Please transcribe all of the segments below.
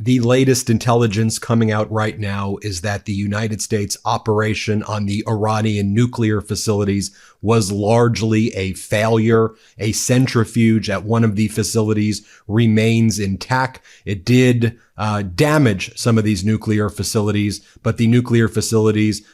The latest intelligence coming out right now is that the United States operation on the Iranian nuclear facilities was largely a failure. A centrifuge at one of the facilities remains intact. It did damage some of these nuclear facilities, but the nuclear facilities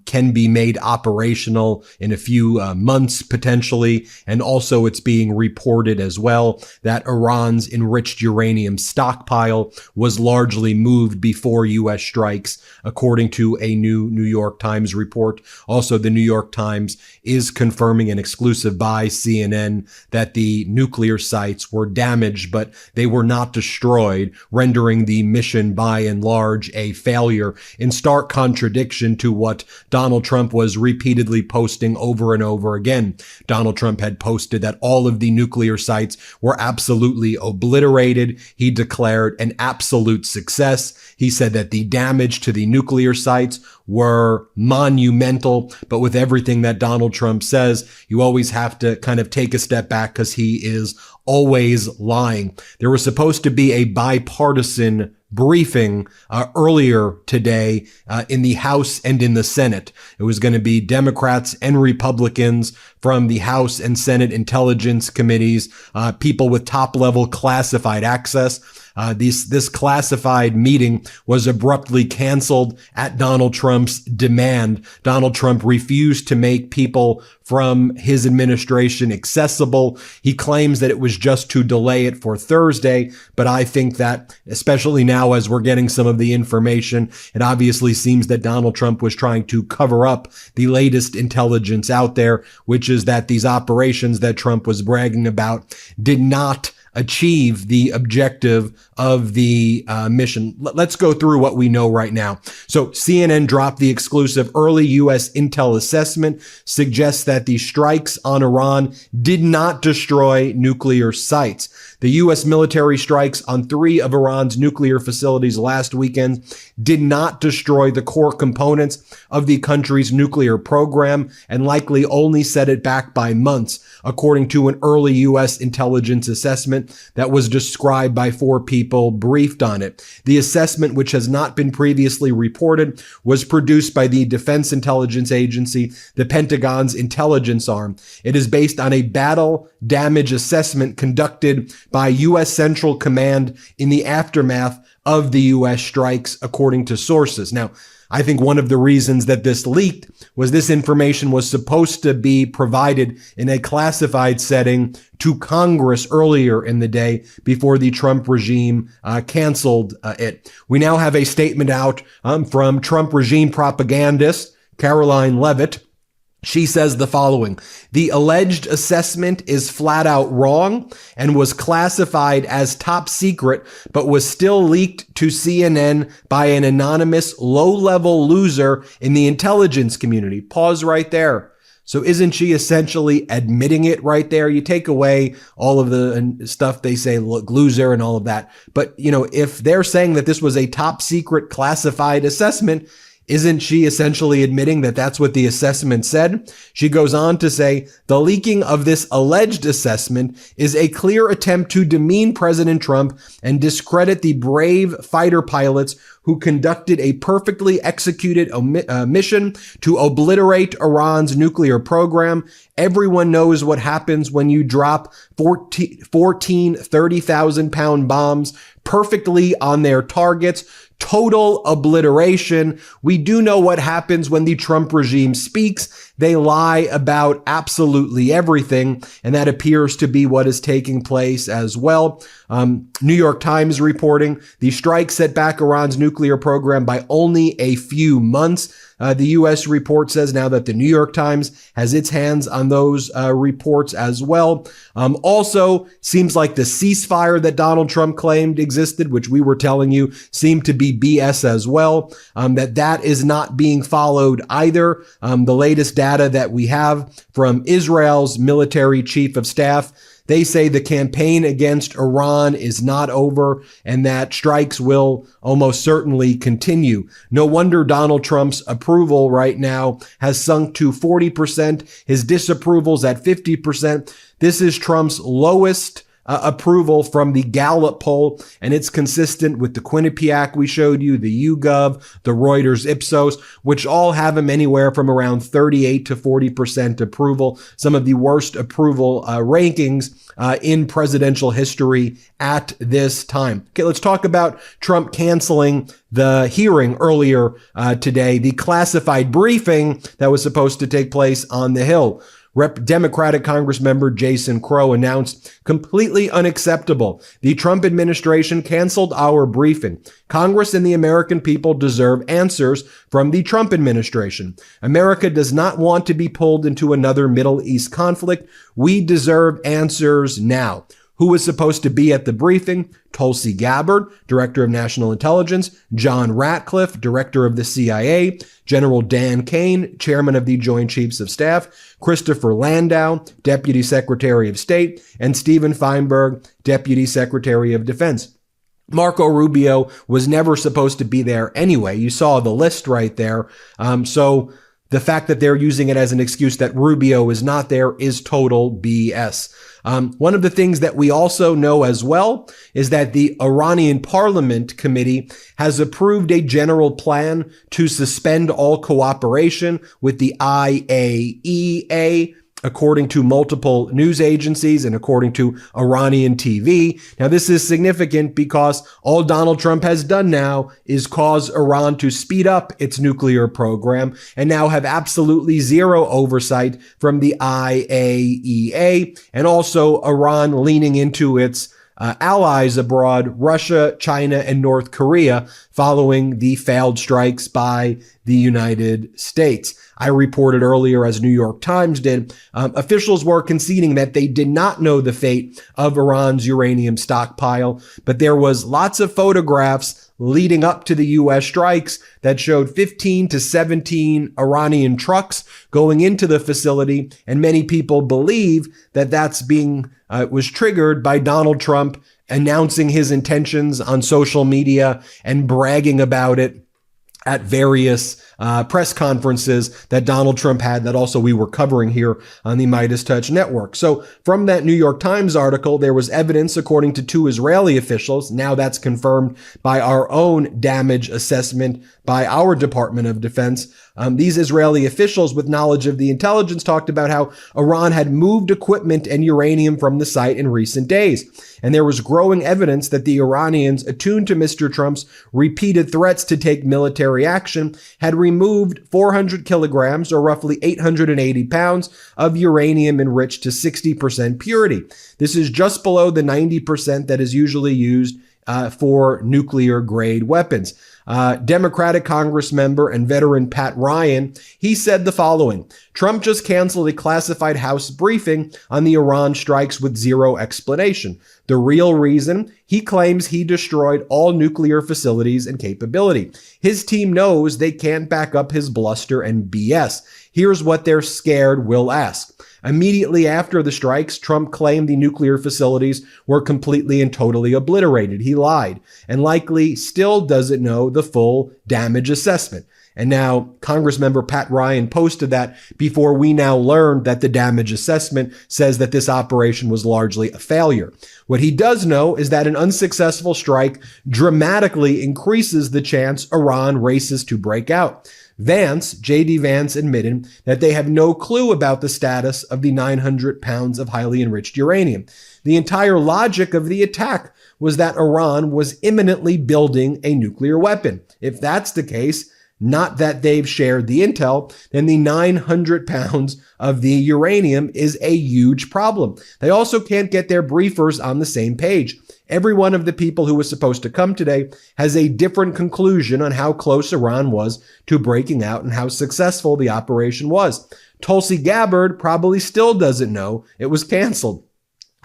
can be made operational in a few months potentially. And also it's being reported as well that Iran's enriched uranium stockpile was largely moved before U.S. strikes, according to a new New York Times report. Also, the New York Times is confirming an exclusive by CNN that the nuclear sites were damaged, but they were not destroyed, rendering the mission by and large a failure, in stark contradiction to what Donald Trump was repeatedly posting over and over again. Donald Trump had posted that all of the nuclear sites were absolutely obliterated. He declared an absolute success. He said that the damage to the nuclear sites were monumental. But with everything that Donald Trump says, you always have to kind of take a step back because he is always lying. There was supposed to be a bipartisan briefing earlier today in the House and in the Senate. It was going to be Democrats and Republicans from the House and Senate Intelligence Committees, people with top-level classified access. This classified meeting was abruptly canceled at Donald Trump's demand. Donald Trump refused to make people from his administration accessible. He claims that it was just to delay it for Thursday, but I think that, especially now as we're getting some of the information, it obviously seems that Donald Trump was trying to cover up the latest intelligence out there, which is that these operations that Trump was bragging about did not achieve the objective of the mission. Let's go through what we know right now. So CNN dropped the exclusive early U.S. intel assessment, suggests that the strikes on Iran did not destroy nuclear sites. The U.S. military strikes on 3 of Iran's nuclear facilities last weekend did not destroy the core components of the country's nuclear program and likely only set it back by months, according to an early U.S. intelligence assessment that was described by 4 people briefed on it. The assessment, which has not been previously reported, was produced by the Defense Intelligence Agency, the Pentagon's intelligence arm. It is based on a battle damage assessment conducted by U.S. Central Command in the aftermath of the U.S. strikes, according to sources. Now, I think one of the reasons that this leaked was this information was supposed to be provided in a classified setting to Congress earlier in the day before the Trump regime canceled it. We now have a statement out from Trump regime propagandist Caroline Leavitt. She says the following: the alleged assessment is flat out wrong and was classified as top secret, but was still leaked to CNN by an anonymous low-level loser in the intelligence community. Pause right there. So isn't she essentially admitting it right there? You take away all of the stuff they say, look, loser and all of that. But, you know, if they're saying that this was a top secret classified assessment, isn't she essentially admitting that that's what the assessment said? She goes on to say, the leaking of this alleged assessment is a clear attempt to demean President Trump and discredit the brave fighter pilots who conducted a perfectly executed mission to obliterate Iran's nuclear program. Everyone knows what happens when you drop 14 30,000-pound bombs perfectly on their targets. Total obliteration. We do know what happens when the Trump regime speaks. They lie about absolutely everything, and that appears to be what is taking place as well. New York Times reporting the strike set back Iran's nuclear program by only a few months. The U.S. report says now that the New York Times has its hands on those reports as well. Also, seems like the ceasefire that Donald Trump claimed existed, which we were telling you seemed to be BS as well, that is not being followed either. The latest data that we have from Israel's military chief of staff, they say the campaign against Iran is not over and that strikes will almost certainly continue. No wonder Donald Trump's approval right now has sunk to 40%. His disapproval's at 50%. This is Trump's lowest approval from the Gallup poll, and it's consistent with the Quinnipiac we showed you, the YouGov, the Reuters Ipsos, which all have them anywhere from around 38 to 40% approval, some of the worst approval rankings in presidential history at this time. Okay, let's talk about Trump canceling the hearing earlier today, the classified briefing that was supposed to take place on the Hill. Democratic Congress member Jason Crow announced, completely unacceptable. The Trump administration canceled our briefing. Congress and the American people deserve answers from the Trump administration. America does not want to be pulled into another Middle East conflict. We deserve answers now. Who was supposed to be at the briefing? Tulsi Gabbard, Director of National Intelligence, John Ratcliffe, Director of the CIA, General Dan Kane, Chairman of the Joint Chiefs of Staff, Christopher Landau, Deputy Secretary of State, and Stephen Feinberg, Deputy Secretary of Defense. Marco Rubio was never supposed to be there anyway. You saw the list right there. So the fact that they're using it as an excuse that Rubio is not there is total BS. One of the things that we also know as well is that the Iranian Parliament Committee has approved a general plan to suspend all cooperation with the IAEA, according to multiple news agencies and according to Iranian TV. Now, this is significant because all Donald Trump has done now is cause Iran to speed up its nuclear program and now have absolutely zero oversight from the IAEA, and also Iran leaning into its allies abroad, Russia, China, and North Korea, following the failed strikes by the United States. I reported earlier, as New York Times did, officials were conceding that they did not know the fate of Iran's uranium stockpile, but there was lots of photographs leading up to the U.S. strikes that showed 15 to 17 Iranian trucks going into the facility, and many people believe that that's was triggered by Donald Trump announcing his intentions on social media and bragging about it at various press conferences that Donald Trump had, that also we were covering here on the Midas Touch Network. So from that New York Times article, there was evidence, according to 2 Israeli officials. Now that's confirmed by our own damage assessment by our Department of Defense. These Israeli officials with knowledge of the intelligence talked about how Iran had moved equipment and uranium from the site in recent days. And there was growing evidence that the Iranians, attuned to Mr. Trump's repeated threats to take military action, had removed 400 kilograms, or roughly 880 pounds, of uranium enriched to 60% purity. This is just below the 90% that is usually used for nuclear-grade weapons. Democratic Congress member and veteran Pat Ryan, he said the following: Trump just canceled a classified House briefing on the Iran strikes with zero explanation. The real reason? He claims he destroyed all nuclear facilities and capability. His team knows they can't back up his bluster and BS. Here's what they're scared we'll ask. Immediately after the strikes, Trump claimed the nuclear facilities were completely and totally obliterated. He lied, and likely still doesn't know the full damage assessment. And now Congressmember Pat Ryan posted that before we now learned that the damage assessment says that this operation was largely a failure. What he does know is that an unsuccessful strike dramatically increases the chance Iran races to break out. J.D. Vance admitted that they have no clue about the status of the 900 pounds of highly enriched uranium. The entire logic of the attack was that Iran was imminently building a nuclear weapon. If that's the case, not that they've shared the intel, then the 900 pounds of the uranium is a huge problem. They also can't get their briefers on the same page. Every one of the people who was supposed to come today has a different conclusion on how close Iran was to breaking out and how successful the operation was. Tulsi Gabbard probably still doesn't know it was canceled.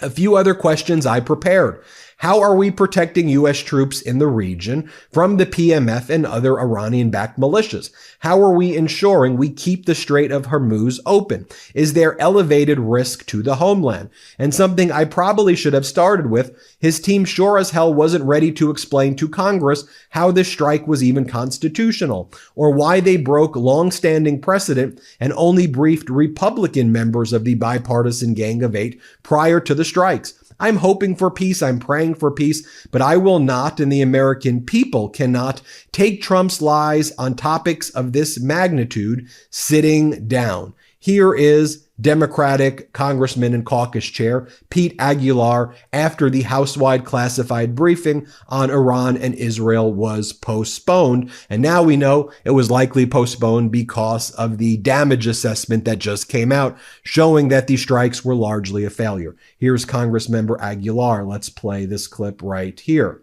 A few other questions I prepared. How are we protecting U.S. troops in the region from the PMF and other Iranian-backed militias? How are we ensuring we keep the Strait of Hormuz open? Is there elevated risk to the homeland? And something I probably should have started with, his team sure as hell wasn't ready to explain to Congress how this strike was even constitutional, or why they broke long-standing precedent and only briefed Republican members of the bipartisan Gang of Eight prior to the strikes. I'm hoping for peace. I'm praying for peace, but I will not, and the American people cannot take Trump's lies on topics of this magnitude sitting down. Here is Democratic Congressman and caucus chair Pete Aguilar after the House-wide classified briefing on Iran and Israel was postponed. And now we know it was likely postponed because of the damage assessment that just came out, showing that the strikes were largely a failure. Here's Congressmember Aguilar. Let's play this clip right here.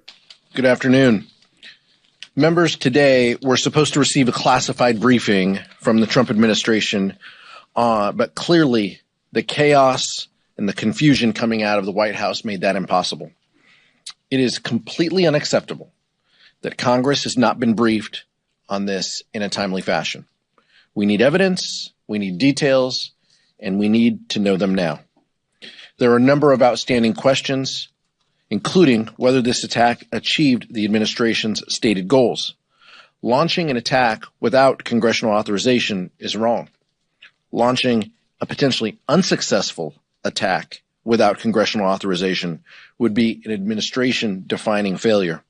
Good afternoon. Members, today we're supposed to receive a classified briefing from the Trump administration, but clearly the chaos and the confusion coming out of the White House made that impossible. It is completely unacceptable that Congress has not been briefed on this in a timely fashion. We need evidence, we need details, and we need to know them now. There are a number of outstanding questions, including whether this attack achieved the administration's stated goals. Launching an attack without congressional authorization is wrong. Launching a potentially unsuccessful attack without congressional authorization would be an administration-defining failure.